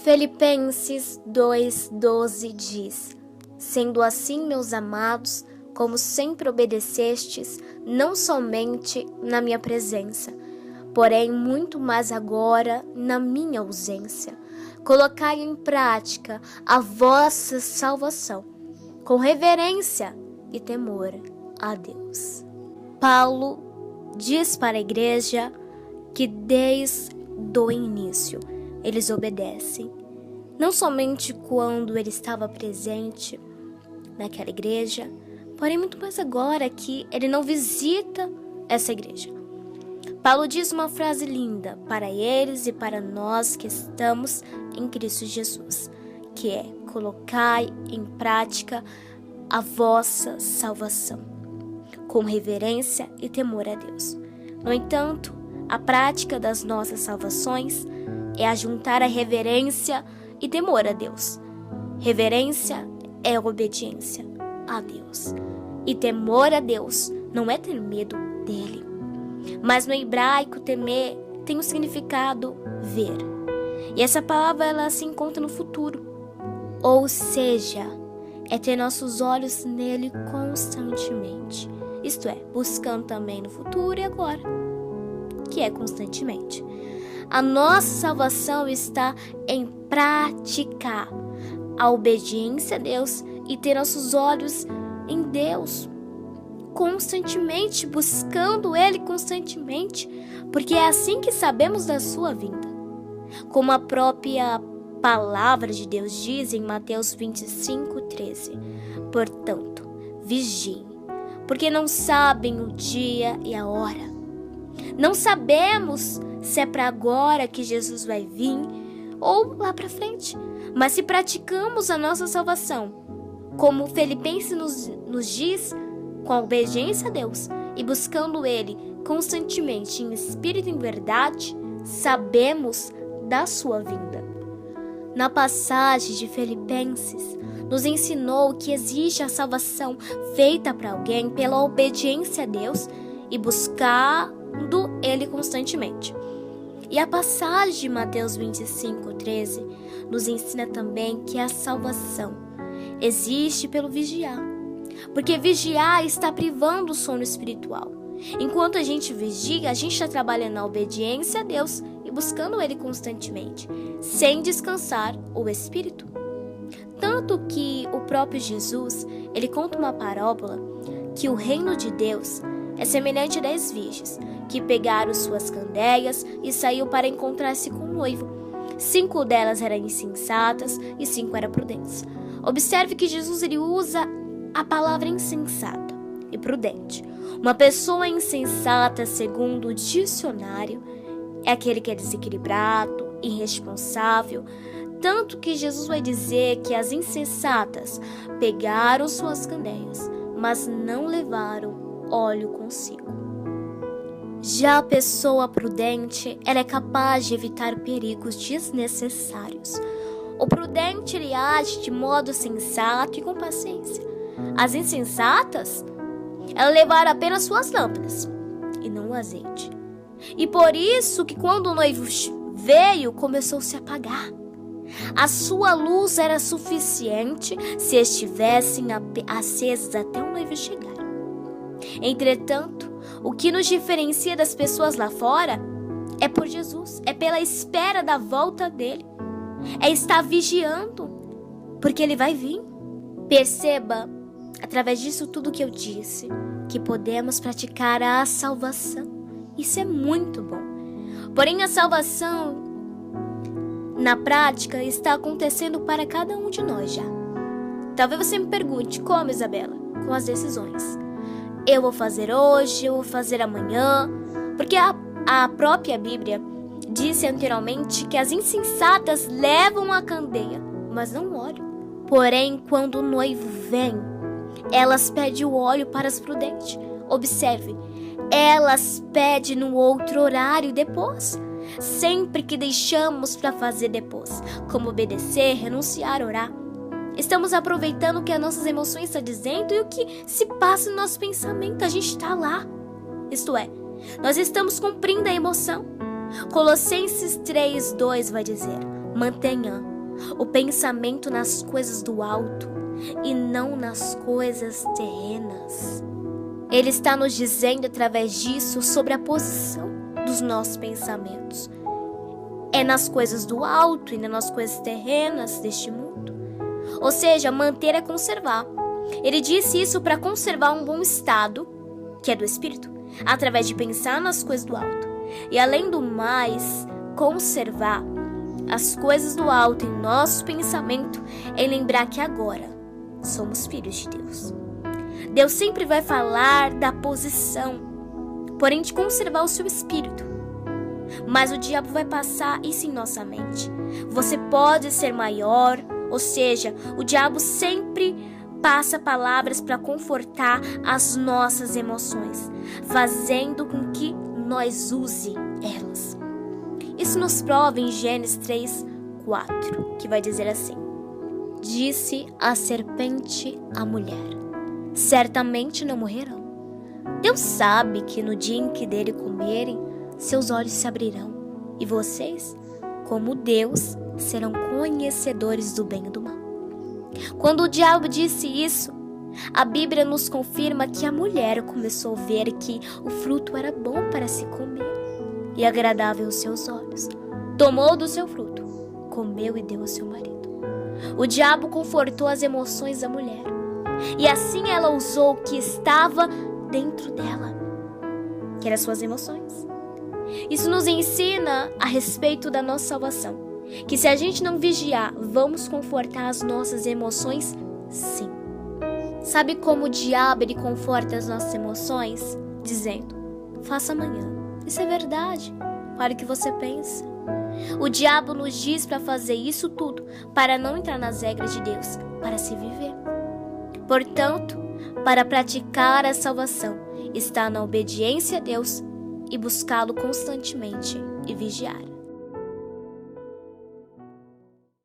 Filipenses 2:12 diz: Sendo assim, meus amados, como sempre obedecestes, não somente na minha presença, porém muito mais agora na minha ausência, colocai em prática a vossa salvação, com reverência e temor a Deus. Paulo diz para a igreja que desde o início eles obedecem, não somente quando ele estava presente naquela igreja, porém muito mais agora que ele não visita essa igreja. Paulo diz uma frase linda para eles e para nós que estamos em Cristo Jesus, que é: colocai em prática a vossa salvação, com reverência e temor a Deus. No entanto, a prática das nossas salvações é ajuntar a reverência e temor a Deus. Reverência é obediência a Deus. E temor a Deus não é ter medo dele. Mas no hebraico, temer tem o significado ver. E essa palavra ela se encontra no futuro. Ou seja, é ter nossos olhos nele constantemente. Isto é, buscando também no futuro e agora, que é constantemente. A nossa salvação está em praticar a obediência a Deus e ter nossos olhos em Deus constantemente, buscando Ele constantemente, porque é assim que sabemos da sua vinda. Como a própria palavra de Deus diz em Mateus 25:13: Portanto, vigiem, porque não sabem o dia e a hora. Não sabemos se é para agora que Jesus vai vir ou lá para frente. Mas se praticamos a nossa salvação, como Filipenses nos diz, com a obediência a Deus e buscando Ele constantemente em espírito e em verdade, sabemos da sua vinda. Na passagem de Filipenses, nos ensinou que existe a salvação feita para alguém pela obediência a Deus e buscando Ele constantemente. E a passagem de Mateus 25:13 nos ensina também que a salvação existe pelo vigiar. Porque vigiar está privando o sono espiritual. Enquanto a gente vigia, a gente está trabalhando na obediência a Deus e buscando Ele constantemente, sem descansar o espírito. Tanto que o próprio Jesus, ele conta uma parábola que o reino de Deus é semelhante a 10 virgens que pegaram suas candeias e saíram para encontrar-se com o noivo. 5 delas eram insensatas e 5 eram prudentes. Observe que Jesus ele usa a palavra insensata e prudente. Uma pessoa insensata, segundo o dicionário, é aquele que é desequilibrado, irresponsável. Tanto que Jesus vai dizer que as insensatas pegaram suas candeias, mas não levaram óleo consigo. Já a pessoa prudente, ela é capaz de evitar perigos desnecessários. O prudente, ele age de modo sensato e com paciência. As insensatas, elas levaram apenas suas lâmpadas e não o azeite. E por isso que quando o noivo veio, começou a se apagar. A sua luz era suficiente se estivessem acesas até o noivo chegar. Entretanto, o que nos diferencia das pessoas lá fora é por Jesus, é pela espera da volta dele, é estar vigiando, porque ele vai vir. Perceba, através disso tudo que eu disse, que podemos praticar a salvação. Isso é muito bom. Porém, a salvação, na prática, está acontecendo para cada um de nós já. Talvez você me pergunte, como, Isabela? Com as decisões. Eu vou fazer hoje, eu vou fazer amanhã. Porque a própria Bíblia disse anteriormente que as insensatas levam a candeia, mas não óleo. Porém, quando o noivo vem, elas pedem o óleo para as prudentes. Observe, elas pedem no outro horário depois. Sempre que deixamos para fazer depois, como obedecer, renunciar, orar, estamos aproveitando o que as nossas emoções estão dizendo e o que se passa no nosso pensamento. A gente está lá. Isto é, nós estamos cumprindo a emoção. Colossenses 3:2 vai dizer: mantenha o pensamento nas coisas do alto e não nas coisas terrenas. Ele está nos dizendo através disso sobre a posição dos nossos pensamentos. É nas coisas do alto e não nas coisas terrenas deste mundo. Ou seja, manter é conservar. Ele disse isso para conservar um bom estado, que é do espírito, através de pensar nas coisas do alto. E além do mais, conservar as coisas do alto em nosso pensamento é lembrar que agora somos filhos de Deus. Deus sempre vai falar da posição, porém de conservar o seu espírito. Mas o diabo vai passar isso em nossa mente. Você pode ser maior, ou seja, o diabo sempre passa palavras para confortar as nossas emoções, fazendo com que nós use elas. Isso nos prova em Gênesis 3:4, que vai dizer assim: disse a serpente à mulher: certamente não morrerão. Deus sabe que no dia em que dele comerem, seus olhos se abrirão, e vocês, como Deus, serão conhecedores do bem e do mal. Quando o diabo disse isso, a Bíblia nos confirma que a mulher começou a ver que o fruto era bom para se comer e agradável aos seus olhos. Tomou do seu fruto, comeu e deu ao seu marido. O diabo confortou as emoções da mulher, e assim ela usou o que estava dentro dela, que eram suas emoções. Isso nos ensina a respeito da nossa salvação, que se a gente não vigiar, vamos confortar as nossas emoções, sim. Sabe como o diabo ele conforta as nossas emoções? Dizendo: faça amanhã. Isso é verdade, para o que você pensa. O diabo nos diz para fazer isso tudo, para não entrar nas regras de Deus, para se viver. Portanto, para praticar a salvação, está na obediência a Deus e buscá-lo constantemente e vigiar.